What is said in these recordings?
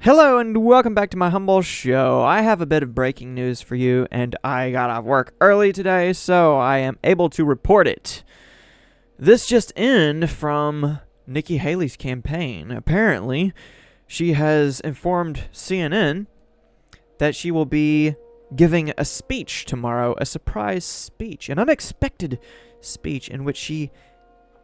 Hello and welcome back to my humble show. I have a bit of breaking news for you, and I got off work early today, so I am able to report it. This just in from Nikki Haley's campaign. Apparently, she has informed CNN that she will be giving a speech tomorrow, a surprise speech, an unexpected speech in which she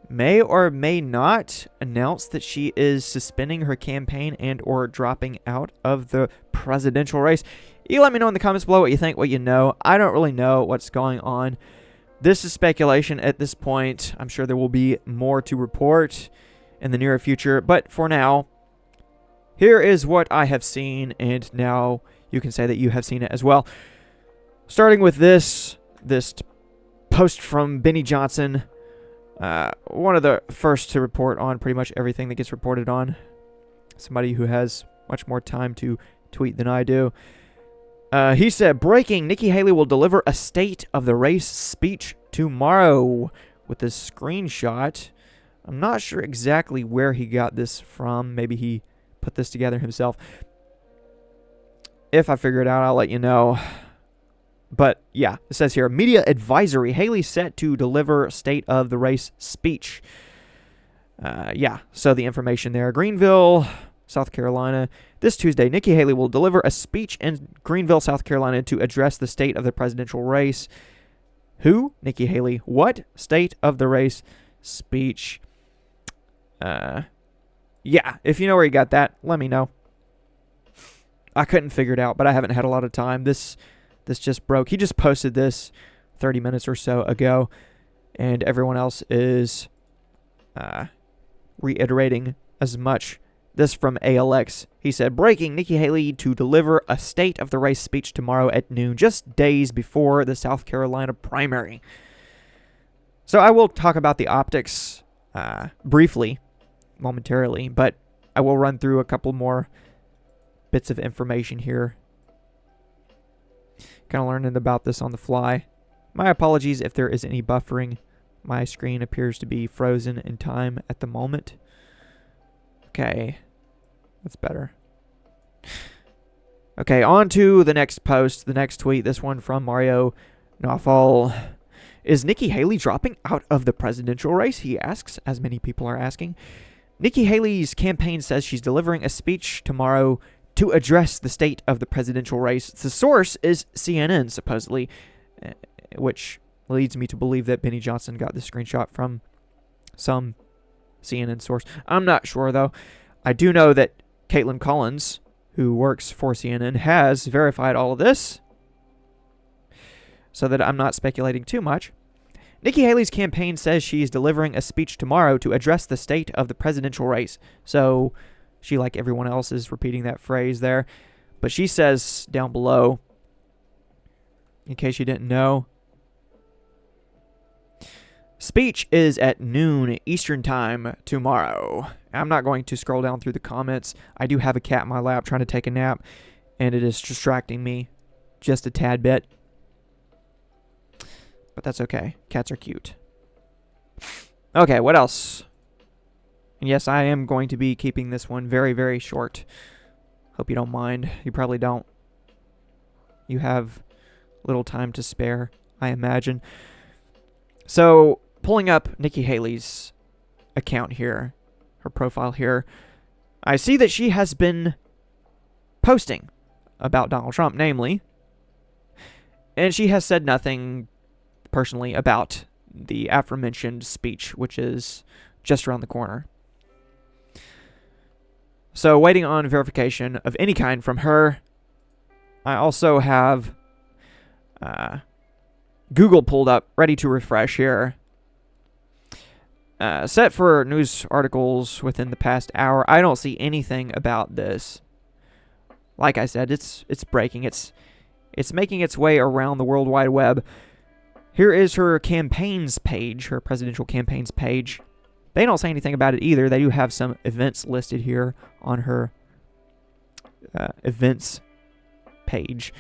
may or may not announce that she is suspending her campaign and or dropping out of the presidential race. You let me know in the comments below what you think, what you know. I don't really know what's going on. This is speculation at this point. I'm sure there will be more to report in the near future, but for now, here is what I have seen, and now you can say that you have seen it as well. Starting with this post from Benny Johnson, one of the first to report on pretty much everything that gets reported on. Somebody who has much more time to tweet than I do. He said, breaking, Nikki Haley will deliver a state of the race speech tomorrow, with this screenshot. I'm not sure exactly where he got this from. Maybe he put this together himself. If I figure it out, I'll let you know. But yeah, it says here, media advisory, Haley set to deliver state of the race speech. Yeah, so the information there. Greenville, South Carolina. This Tuesday, Nikki Haley will deliver a speech in Greenville, South Carolina to address the state of the presidential race. Who? Nikki Haley. What? State of the race speech. Yeah, if you know where you got that, let me know. I couldn't figure it out, but I haven't had a lot of time. This just broke. He just posted this 30 minutes or so ago, and everyone else is reiterating as much. This from ALX. He said, breaking, Nikki Haley to deliver a state of the race speech tomorrow at noon, just days before the South Carolina primary. So I will talk about the optics briefly, momentarily, but I will run through a couple more bits of information here. Kind of learning about this on the fly. My apologies if there is any buffering. My screen appears to be frozen in time at the moment. Okay, that's better. Okay, on to the next post, the next tweet. This one from Mario Nawfal. Is Nikki Haley dropping out of the presidential race? He asks, as many people are asking. Nikki Haley's campaign says she's delivering a speech tomorrow to address the state of the presidential race. The source is CNN, supposedly, which leads me to believe that Benny Johnson got this screenshot from some CNN source. I'm not sure, though. I do know that Caitlin Collins, who works for CNN, has verified all of this, so that I'm not speculating too much. Nikki Haley's campaign says she's delivering a speech tomorrow to address the state of the presidential race. So she, like everyone else, is repeating that phrase there. But she says down below, in case you didn't know, speech is at noon Eastern time tomorrow. I'm not going to scroll down through the comments. I do have a cat in my lap trying to take a nap, and it is distracting me just a tad bit. But that's okay. Cats are cute. Okay, what else? And yes, I am going to be keeping this one very, very short. Hope you don't mind. You probably don't. You have little time to spare, I imagine. So, pulling up Nikki Haley's account here, her profile here, I see that she has been posting about Donald Trump, namely, and she has said nothing personally about the aforementioned speech, which is just around the corner. So, waiting on verification of any kind from her. I also have Google pulled up, ready to refresh here. Set for news articles within the past hour. I don't see anything about this. Like I said, it's breaking. It's making its way around the World Wide Web. Here is her campaigns page, her presidential campaigns page. They don't say anything about it either. They do have some events listed here on her events page.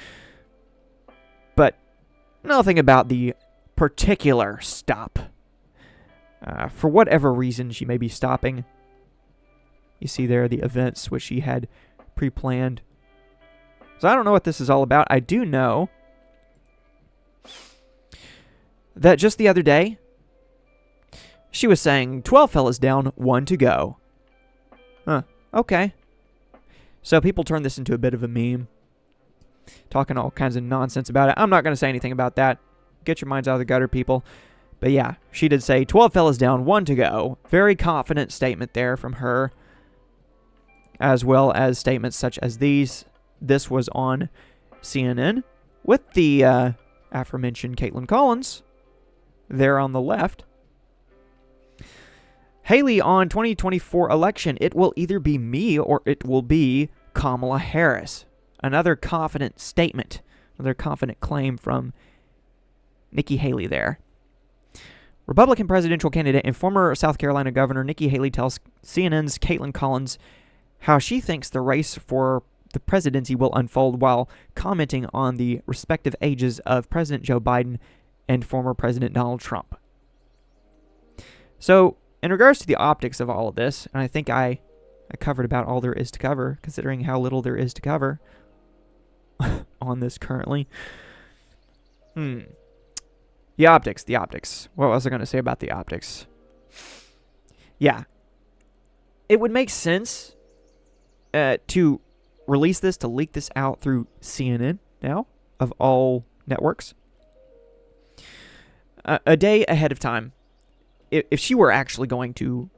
But nothing about the particular stop. For whatever reason she may be stopping. You see there the events which she had pre-planned. So I don't know what this is all about. I do know that just the other day, she was saying 12 fellas down, 1 to go. Huh. Okay. So people turned this into a bit of a meme, talking all kinds of nonsense about it. I'm not going to say anything about that. Get your minds out of the gutter, people. But yeah, she did say 12 fellas down, 1 to go. Very confident statement there from her, as well as statements such as these. This was on CNN with the aforementioned Caitlin Collins there on the left. Haley on 2024 election, it will either be me or it will be Kamala Harris. Another confident statement, another confident claim from Nikki Haley there. Republican presidential candidate and former South Carolina Governor Nikki Haley tells CNN's Caitlin Collins how she thinks the race for the presidency will unfold while commenting on the respective ages of President Joe Biden and former President Donald Trump. So, in regards to the optics of all of this, and I think I covered about all there is to cover, considering how little there is to cover on this currently. The optics. What was I going to say about the optics? Yeah. It would make sense to release this, to leak this out through CNN now, of all networks. A day ahead of time. If she were actually going to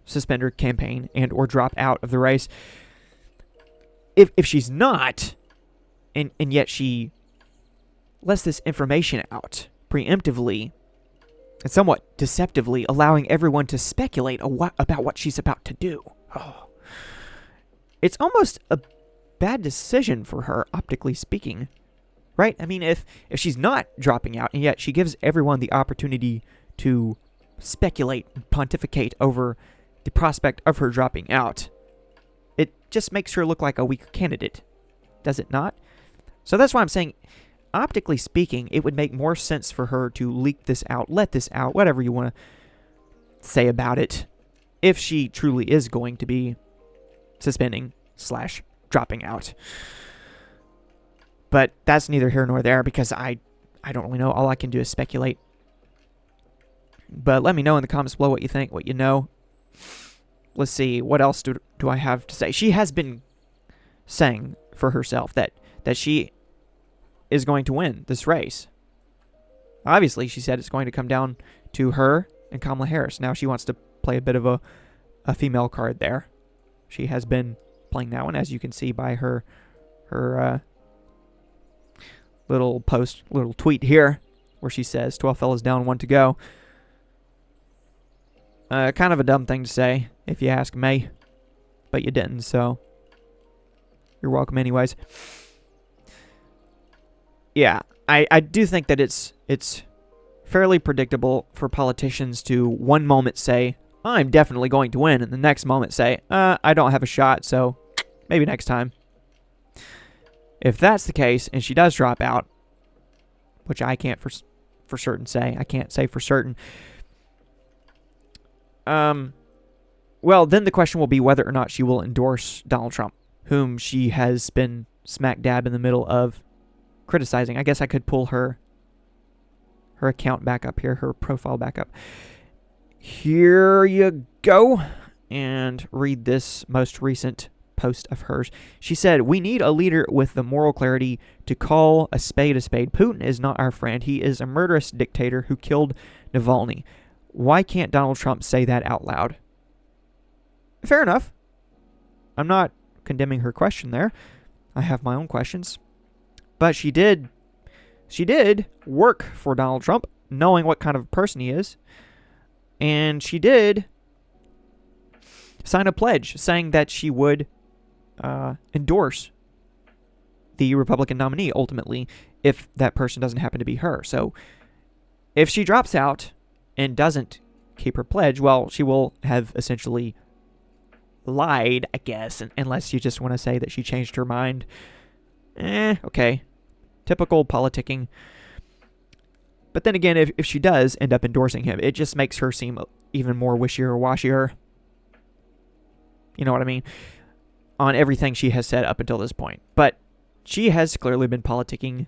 suspend her campaign and or drop out of the race, if she's not, and yet she lets this information out preemptively and somewhat deceptively, allowing everyone to speculate about what she's about to do. It's almost a bad decision for her, optically speaking, right? I mean, if she's not dropping out, and yet she gives everyone the opportunity to speculate and pontificate over the prospect of her dropping out, it just makes her look like a weak candidate, does it not? So that's why I'm saying, optically speaking, it would make more sense for her to leak this out, let this out, whatever you want to say about it, if she truly is going to be suspending / dropping out. But that's neither here nor there, because I don't really know. All I can do is speculate. But let me know in the comments below what you think, what you know. Let's see, what else do I have to say? She has been saying for herself that she is going to win this race. Obviously, she said it's going to come down to her and Kamala Harris. Now she wants to play a bit of a female card there. She has been playing that one, as you can see by her little post, little tweet here, where she says 12 fellas down, 1 to go. Kind of a dumb thing to say, if you ask me, but you didn't, so you're welcome anyways. Yeah, I do think that it's fairly predictable for politicians to one moment say, I'm definitely going to win, and the next moment say, I don't have a shot, so maybe next time. If that's the case, and she does drop out, which I can't for certain say, I can't say for certain, well, then the question will be whether or not she will endorse Donald Trump, whom she has been smack dab in the middle of criticizing. I guess I could pull her account back up here, her profile back up. Here you go. And read this most recent post of hers. She said, "We need a leader with the moral clarity to call a spade a spade. Putin is not our friend. He is a murderous dictator who killed Navalny. Why can't Donald Trump say that out loud?" Fair enough. I'm not condemning her question there. I have my own questions. But she did work for Donald Trump, knowing what kind of person he is. And she did sign a pledge saying that she would endorse the Republican nominee ultimately if that person doesn't happen to be her. So if she drops out and doesn't keep her pledge, well, she will have essentially lied, I guess, unless you just want to say that she changed her mind. Okay. Typical politicking. But then again, if she does end up endorsing him, it just makes her seem even more wishier or washier. You know what I mean? On everything she has said up until this point. But she has clearly been politicking.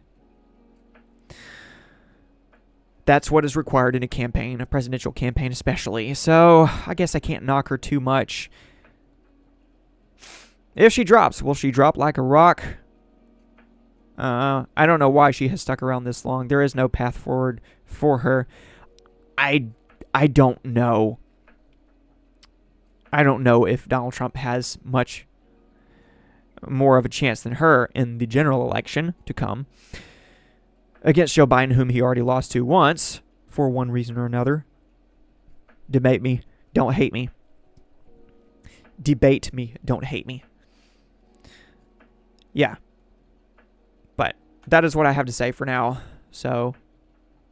That's what is required in a campaign, a presidential campaign especially. So I guess I can't knock her too much. If she drops, will she drop like a rock? I don't know why she has stuck around this long. There is no path forward for her. I don't know. I don't know if Donald Trump has much more of a chance than her in the general election to come against Joe Biden, whom he already lost to once for one reason or another. Debate me. Don't hate me. Debate me. Don't hate me. Yeah. But that is what I have to say for now. So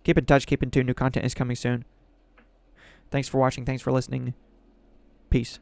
keep in touch. Keep in tune. New content is coming soon. Thanks for watching. Thanks for listening. Peace.